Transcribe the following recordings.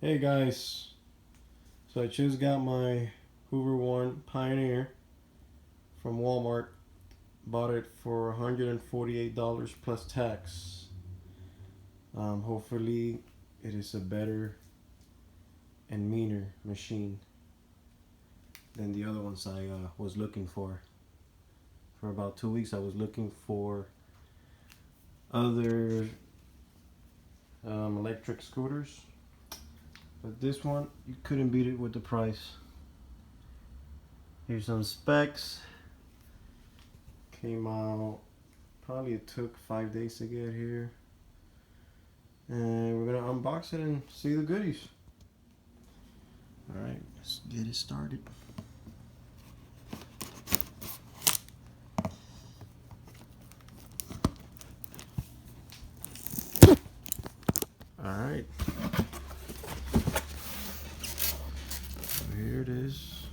Hey guys, so I just got my Hover-1 Pioneer from Walmart. Bought it for $148 plus tax. Hopefully it is a better and meaner machine than the other ones I was looking for. For about 2 weeks I was looking for other electric scooters, but this one, you couldn't beat it with the price. Here's some specs. Came out, probably it took 5 days to get here, and we're gonna unbox it and see the goodies. All right, let's get it started. All right, so here it is.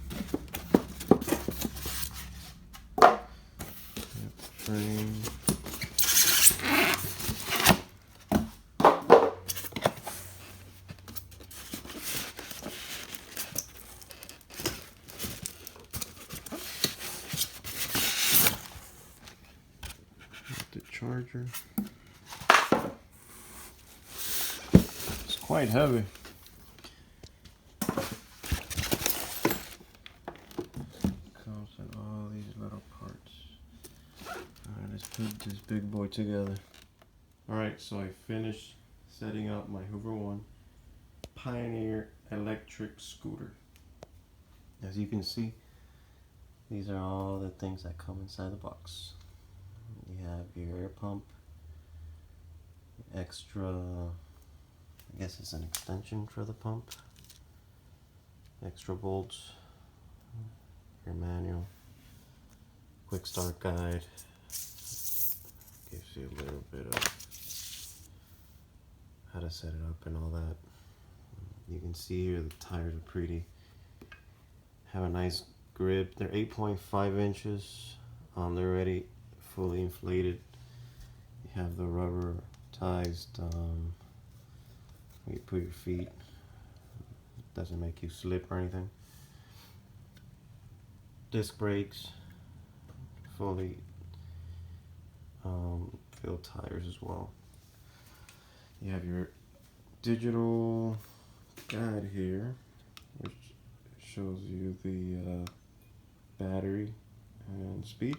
Frame. The charger. It's quite heavy. Comes in all these little parts. Alright, let's put this big boy together. Alright, so I finished setting up my Hover-1 Pioneer electric scooter. As you can see, these are all the things that come inside the box. You have your air pump, extra, I guess it's an extension for the pump, extra bolts, your manual, quick start guide, gives you a little bit of how to set it up and all that. You can see here the tires are pretty, have a nice grip. They're 8.5 inches. They're already fully inflated. You have the rubber ties where you put your feet. It doesn't make you slip or anything. Disc brakes, fully filled tires as well. You have your digital guide here, which shows you the battery and speed.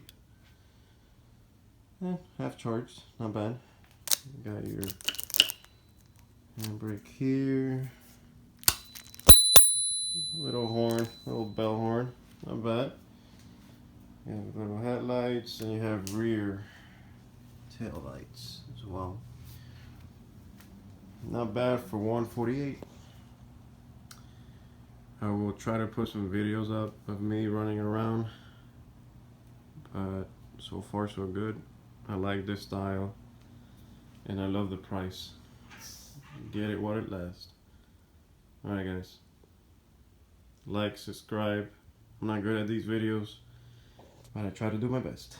Half charged, not bad. You got your handbrake here, little horn, little bell horn, not bad. You have little headlights, and you have rear tail lights as well. Not bad for $148. I will try to put some videos up of me running around, but so far so good. I like this style and I love the price. Get it while it lasts. Alright guys, like, subscribe. I'm not good at these videos, but I try to do my best.